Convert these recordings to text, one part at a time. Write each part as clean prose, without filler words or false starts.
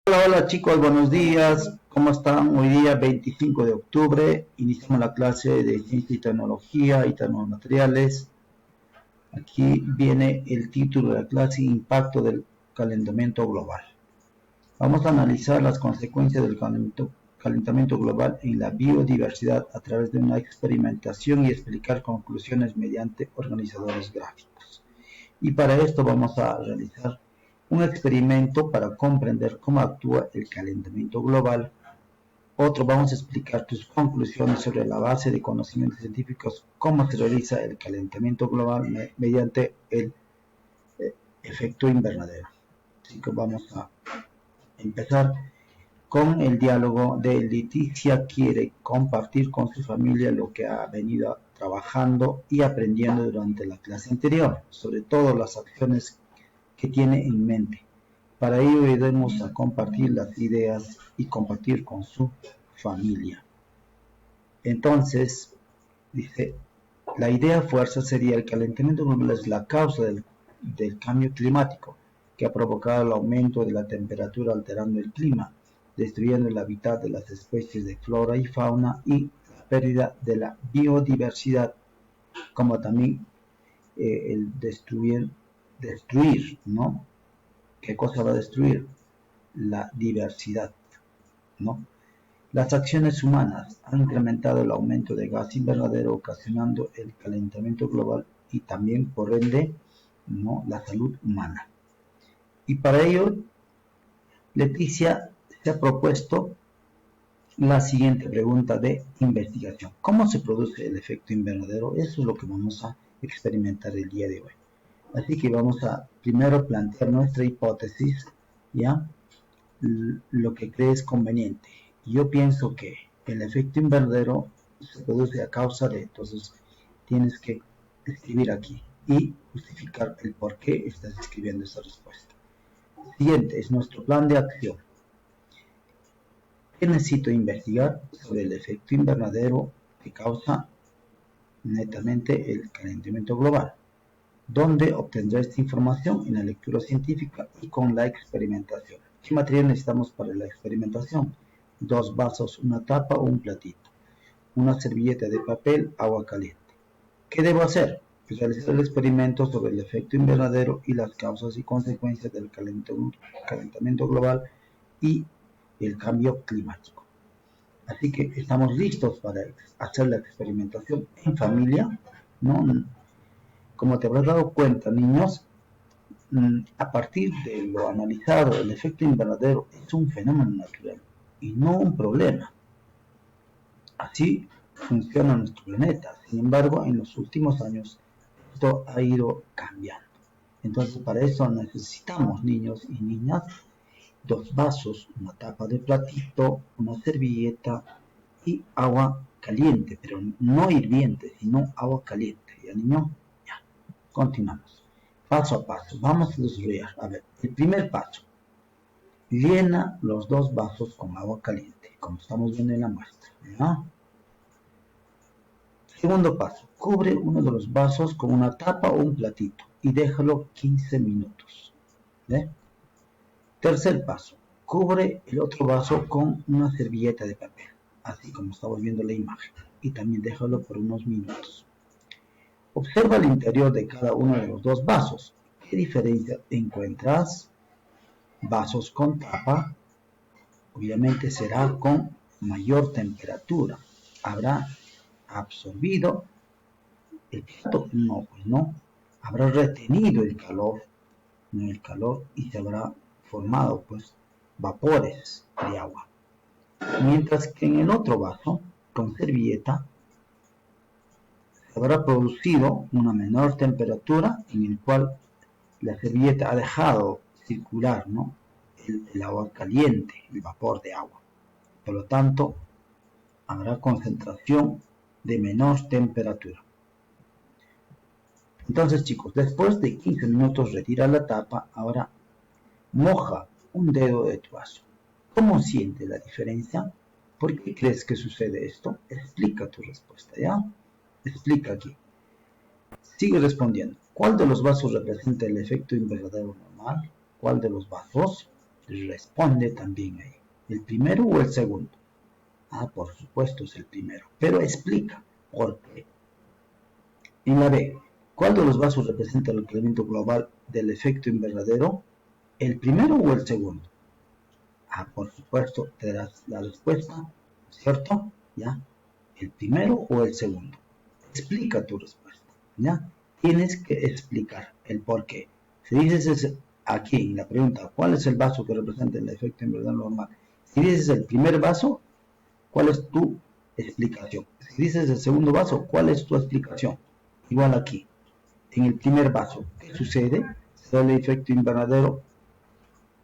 Hola, hola chicos, buenos días. ¿Cómo están? Hoy día 25 de octubre iniciamos la clase de Ciencia y Tecnología y Tecnomateriales. Aquí viene el título de la clase: Impacto del calentamiento global. Vamos a analizar las consecuencias del calentamiento global en la biodiversidad a través de una experimentación y explicar conclusiones mediante organizadores gráficos. Y para esto vamos a realizar un experimento para comprender cómo actúa el calentamiento global. Otro, vamos a explicar tus conclusiones sobre la base de conocimientos científicos, cómo se realiza el calentamiento global mediante el efecto invernadero. Así que vamos a empezar con el diálogo de Leticia. Quiere compartir con su familia lo que ha venido trabajando y aprendiendo durante la clase anterior, sobre todo las acciones que tiene en mente. Para ello iremos a compartir las ideas y compartir con su familia. Entonces, dice, la idea fuerza sería: el calentamiento global es la causa del cambio climático que ha provocado el aumento de la temperatura, alterando el clima, destruyendo el hábitat de las especies de flora y fauna y la pérdida de la biodiversidad, como también el destruir, ¿no? ¿Qué cosa va a destruir? La diversidad, ¿no? Las acciones humanas han incrementado el aumento de gas invernadero, ocasionando el calentamiento global y también, por ende, ¿no?, la salud humana. Y para ello, Leticia se ha propuesto la siguiente pregunta de investigación: ¿cómo se produce el efecto invernadero? Eso es lo que vamos a experimentar el día de hoy. Así que vamos a primero plantear nuestra hipótesis, ¿ya? Lo que crees conveniente. Yo pienso que el efecto invernadero se produce a causa de, entonces tienes que escribir aquí y justificar el por qué estás escribiendo esa respuesta. Siguiente es nuestro plan de acción. ¿Qué necesito investigar sobre el efecto invernadero que causa netamente el calentamiento global? ¿Dónde obtendré esta información? En la lectura científica y con la experimentación. ¿Qué material necesitamos para la experimentación? 2 vasos, una tapa o un platito, una servilleta de papel, agua caliente. ¿Qué debo hacer? Pues realizar el experimento sobre el efecto invernadero y las causas y consecuencias del calentamiento global y el cambio climático. Así que estamos listos para hacer la experimentación en familia, ¿no? Como te habrás dado cuenta, niños, a partir de lo analizado, el efecto invernadero es un fenómeno natural y no un problema. Así funciona nuestro planeta. Sin embargo, en los últimos años esto ha ido cambiando. Entonces, para eso necesitamos, niños y niñas, 2 vasos, una tapa de platito, una servilleta y agua caliente, pero no hirviente, sino agua caliente. ¿Ya, niño? Ya. Continuamos. Paso a paso. Vamos a desarrollar. A ver, el primer paso: llena los 2 vasos con agua caliente, como estamos viendo en la muestra, ¿no? Segundo paso: cubre uno de los vasos con una tapa o un platito y déjalo 15 minutos. ¿Ve? Tercer paso: cubre el otro vaso con una servilleta de papel, así como estamos viendo la imagen, y también déjalo por unos minutos. Observa el interior de cada uno de los 2 vasos. ¿Qué diferencia encuentras? Vasos con tapa, obviamente será con mayor temperatura. ¿Habrá absorbido el plato? No, pues no. Habrá retenido el calor, ¿no?, el calor, y se habrá formado, pues, vapores de agua. Mientras que en el otro vaso, con servilleta, se habrá producido una menor temperatura, en el cual la servilleta ha dejado circular, ¿no?, el agua caliente, el vapor de agua. Por lo tanto, habrá concentración de menor temperatura. Entonces, chicos, después de 15 minutos retira la tapa. Ahora moja un dedo de tu vaso. ¿Cómo sientes la diferencia? ¿Por qué crees que sucede esto? Explica tu respuesta, ¿ya? Explica aquí. Sigue respondiendo. ¿Cuál de los vasos representa el efecto invernadero normal? ¿Cuál de los vasos? Responde también ahí. ¿El primero o el segundo? Por supuesto es el primero. Pero explica por qué. En la B, ¿cuál de los vasos representa el incremento global del efecto invernadero? ¿El primero o el segundo? Por supuesto, te das la respuesta, ¿cierto? ¿Ya? ¿El primero o el segundo? Explica tu respuesta, ¿ya? Tienes que explicar el por qué. Si dices aquí en la pregunta, ¿cuál es el vaso que representa el efecto invernadero normal? Si dices el primer vaso, ¿cuál es tu explicación? Si dices el segundo vaso, ¿cuál es tu explicación? Igual aquí, en el primer vaso, ¿qué sucede? Se da el efecto invernadero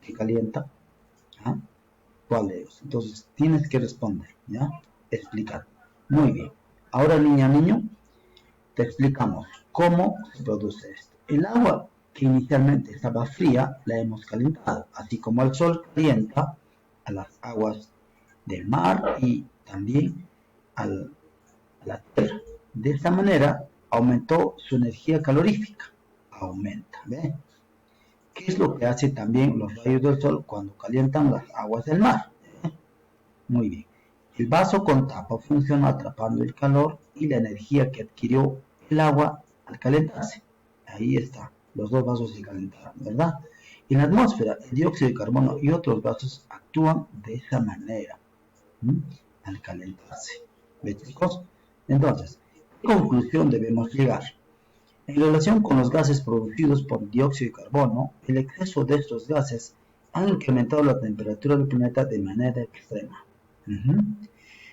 que calienta. ¿Ah? ¿Cuál de ellos? Entonces tienes que responder, ¿ya? Explicar. Muy bien. Ahora, niña, niño, te explicamos cómo se produce esto. El agua que inicialmente estaba fría la hemos calentado, así como el sol calienta a las aguas del mar y también a la tierra. De esta manera aumentó su energía calorífica. Aumenta, ¿ve? ¿Qué es lo que hace también los rayos del sol cuando calientan las aguas del mar? Muy bien. El vaso con tapa funciona atrapando el calor y la energía que adquirió el agua al calentarse. Ahí está. Los dos vasos se calentaron, ¿verdad? En la atmósfera, el dióxido de carbono y otros gases actúan de esa manera, al calentarse. ¿Ves, chicos? Entonces, ¿qué conclusión debemos llegar? En relación con los gases producidos por dióxido de carbono, el exceso de estos gases ha incrementado la temperatura del planeta de manera extrema. En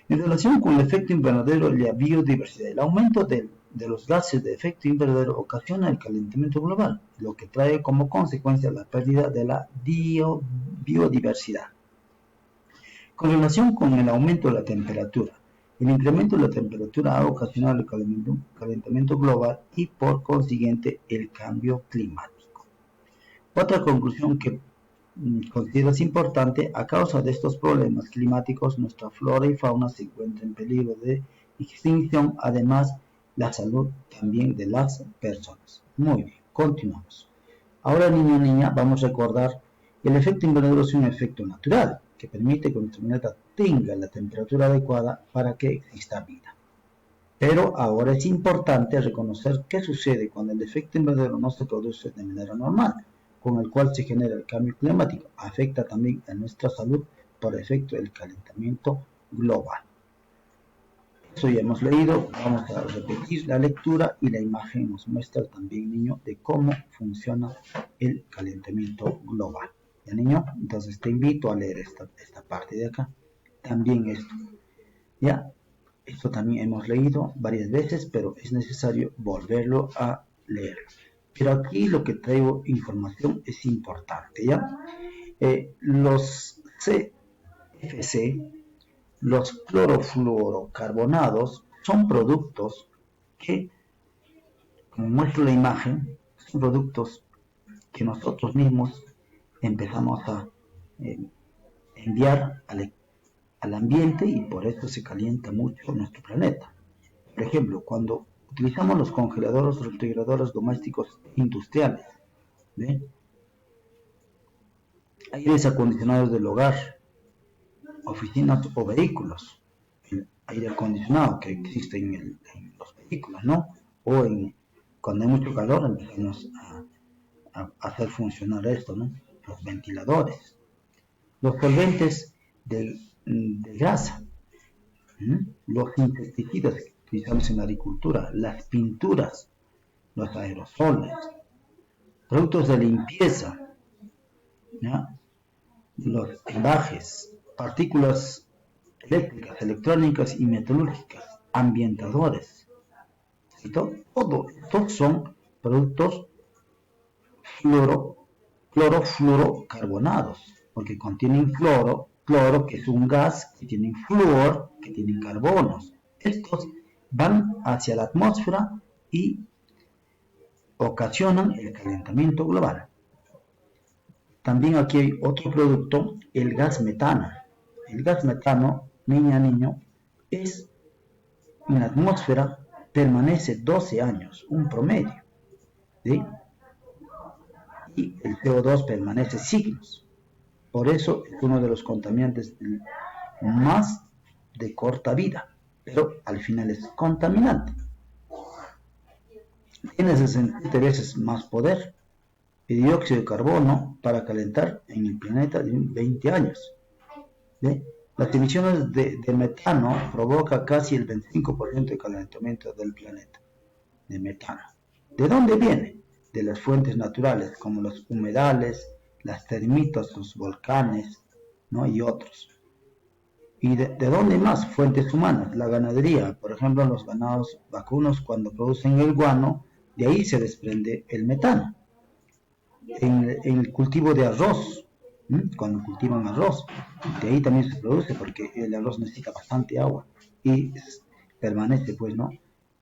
relación con el efecto invernadero y la biodiversidad, el aumento de los gases de efecto invernadero ocasiona el calentamiento global, lo que trae como consecuencia la pérdida de la biodiversidad. Con relación con el aumento de la temperatura, el incremento de la temperatura ha ocasionado el calentamiento global y por consiguiente el cambio climático. Otra conclusión que consideras importante: a causa de estos problemas climáticos, nuestra flora y fauna se encuentra en peligro de extinción, además la salud también de las personas. Muy bien, continuamos. Ahora, niño o niña, vamos a recordar el efecto invernadero es un efecto natural que permite que nuestro planeta tenga la temperatura adecuada para que exista vida. Pero ahora es importante reconocer qué sucede cuando el efecto invernadero no se produce de manera normal, con el cual se genera el cambio climático. Afecta también a nuestra salud por efecto del calentamiento global. Eso ya hemos leído, vamos a repetir la lectura y la imagen nos muestra también, niño, de cómo funciona el calentamiento global. ¿Ya, niño? Entonces te invito a leer esta parte de acá. También esto. ¿Ya? Esto también hemos leído varias veces, pero es necesario volverlo a leer. Pero aquí lo que traigo información es importante, ¿ya? Los CFC, los clorofluorocarbonados, son productos que, como muestra la imagen, son productos que nosotros mismos empezamos a enviar al ambiente y por eso se calienta mucho nuestro planeta. Por ejemplo, cuando utilizamos los congeladores o refrigeradores domésticos industriales, ¿ve? Aires acondicionados del hogar, oficinas o vehículos, el aire acondicionado que existe en los vehículos, ¿no? O cuando hay mucho calor empezamos a hacer funcionar esto, ¿no? Los ventiladores, los solventes de grasa, los insecticidas que utilizamos en la agricultura, las pinturas, los aerosoles, productos de limpieza, ¿ya? Los envases, partículas eléctricas, electrónicas y metalúrgicas, ambientadores. Todo estos son productos clorofluorocarbonados, porque contienen cloro que es un gas, que tienen flúor, que tienen carbonos. Estos van hacia la atmósfera y ocasionan el calentamiento global. También aquí hay otro producto, el gas metano. El gas metano, niña, niño, es en la atmósfera, permanece 12 años, un promedio, ¿sí? Y el CO2 permanece siglos. Por eso es uno de los contaminantes más de corta vida, pero al final es contaminante. Tiene 67 veces más poder el dióxido de carbono para calentar en el planeta de 20 años. ¿Ve? Las emisiones de metano provocan casi el 25% de calentamiento del planeta, de metano. ¿De dónde viene? De las fuentes naturales, como los humedales, las termitas, los volcanes, ¿no? Y otros. ¿Y de dónde más? Fuentes humanas, la ganadería, por ejemplo, los ganados vacunos cuando producen el guano, de ahí se desprende el metano. En el cultivo de arroz, cuando cultivan arroz, de ahí también se produce, porque el arroz necesita bastante agua y permanece, pues, ¿no?,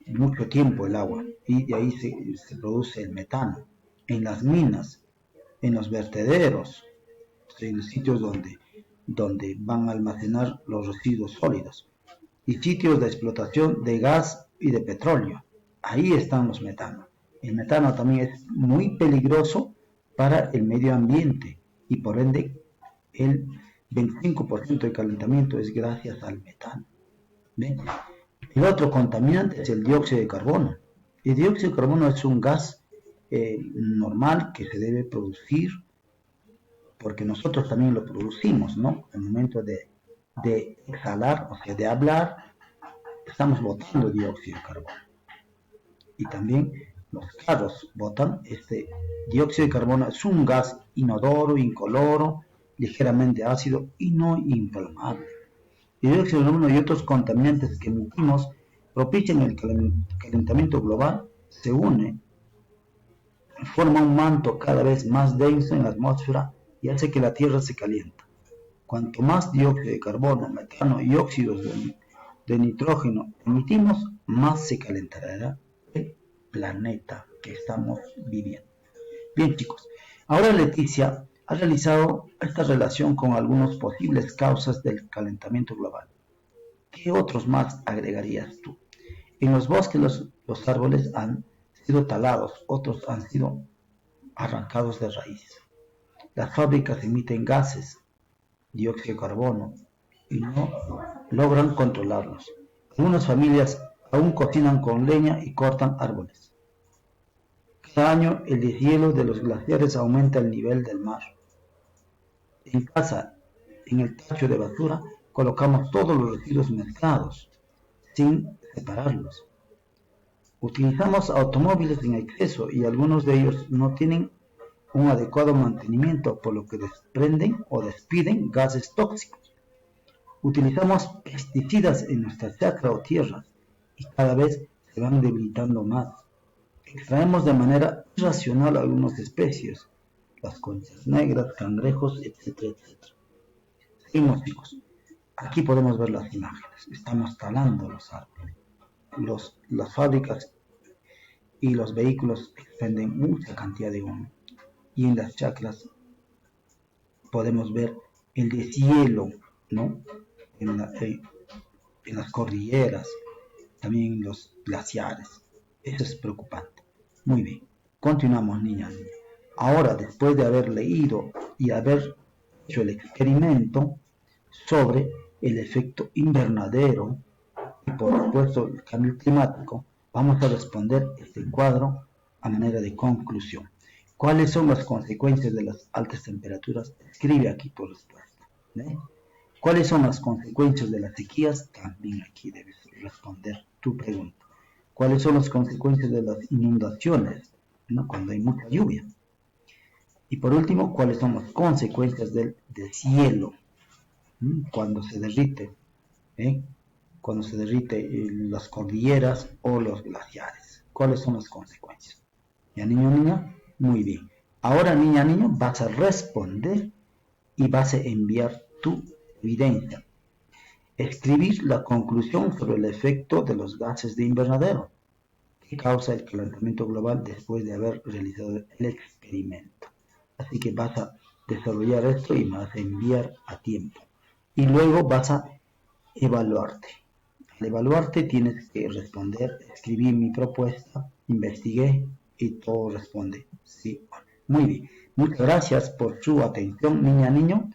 mucho tiempo el agua, y de ahí se produce el metano. En las minas, en los vertederos, en los sitios donde van a almacenar los residuos sólidos, y sitios de explotación de gas y de petróleo, ahí están los metanos. El metano también es muy peligroso para el medio ambiente y por ende el 25% de calentamiento es gracias al metano. ¿Ven? El otro contaminante es el dióxido de carbono. El dióxido de carbono es un gas normal que se debe producir porque nosotros también lo producimos, ¿no? Al momento de exhalar, o sea, de hablar, estamos botando dióxido de carbono. Y también los carros botan este dióxido de carbono. Es un gas inodoro, incoloro, ligeramente ácido y no inflamable. El dióxido de carbono y otros contaminantes que emitimos propician el calentamiento global, se une, forma un manto cada vez más denso en la atmósfera y hace que la Tierra se caliente. Cuanto más dióxido de carbono, metano y óxidos de nitrógeno emitimos, más se calentará el planeta que estamos viviendo. Bien, chicos, ahora Leticia ha realizado esta relación con algunas posibles causas del calentamiento global. ¿Qué otros más agregarías tú? En los bosques los árboles han sido talados, otros han sido arrancados de raíz. Las fábricas emiten gases, dióxido de carbono, y no logran controlarlos. Algunas familias aún cocinan con leña y cortan árboles. Cada año el deshielo de los glaciares aumenta el nivel del mar. En casa, en el tacho de basura, colocamos todos los residuos mezclados, sin separarlos. Utilizamos automóviles en exceso y algunos de ellos no tienen un adecuado mantenimiento, por lo que desprenden o despiden gases tóxicos. Utilizamos pesticidas en nuestra chacra o tierras y cada vez se van debilitando más. Extraemos de manera irracional algunas especies, las conchas negras, cangrejos, etcétera, etcétera. Seguimos, chicos. Aquí podemos ver las imágenes. Estamos talando los árboles. Las fábricas y los vehículos expenden mucha cantidad de humo. Y en las chacras podemos ver el deshielo, ¿no? En las cordilleras, también en los glaciares. Eso es preocupante. Muy bien, continuamos, niñas. Ahora, después de haber leído y haber hecho el experimento sobre el efecto invernadero y por supuesto el cambio climático, vamos a responder este cuadro a manera de conclusión. ¿Cuáles son las consecuencias de las altas temperaturas? Escribe aquí tu respuesta. ¿Cuáles son las consecuencias de las sequías? También aquí debes responder tu pregunta. ¿Cuáles son las consecuencias de las inundaciones, ¿no?, cuando hay mucha lluvia? Y por último, ¿cuáles son las consecuencias del deshielo cuando se derrite? Cuando se derrite las cordilleras o los glaciares. ¿Cuáles son las consecuencias? ¿Ya, niño, niña? Muy bien. Ahora, niña, niño, vas a responder y vas a enviar tu evidencia. Escribir la conclusión sobre el efecto de los gases de invernadero que causa el calentamiento global después de haber realizado el experimento. Así que vas a desarrollar esto y vas a enviar a tiempo. Y luego vas a evaluarte. Al evaluarte tienes que responder, escribí mi propuesta, investigué y todo responde sí. Muy bien. Muchas gracias por su atención, niña, niño.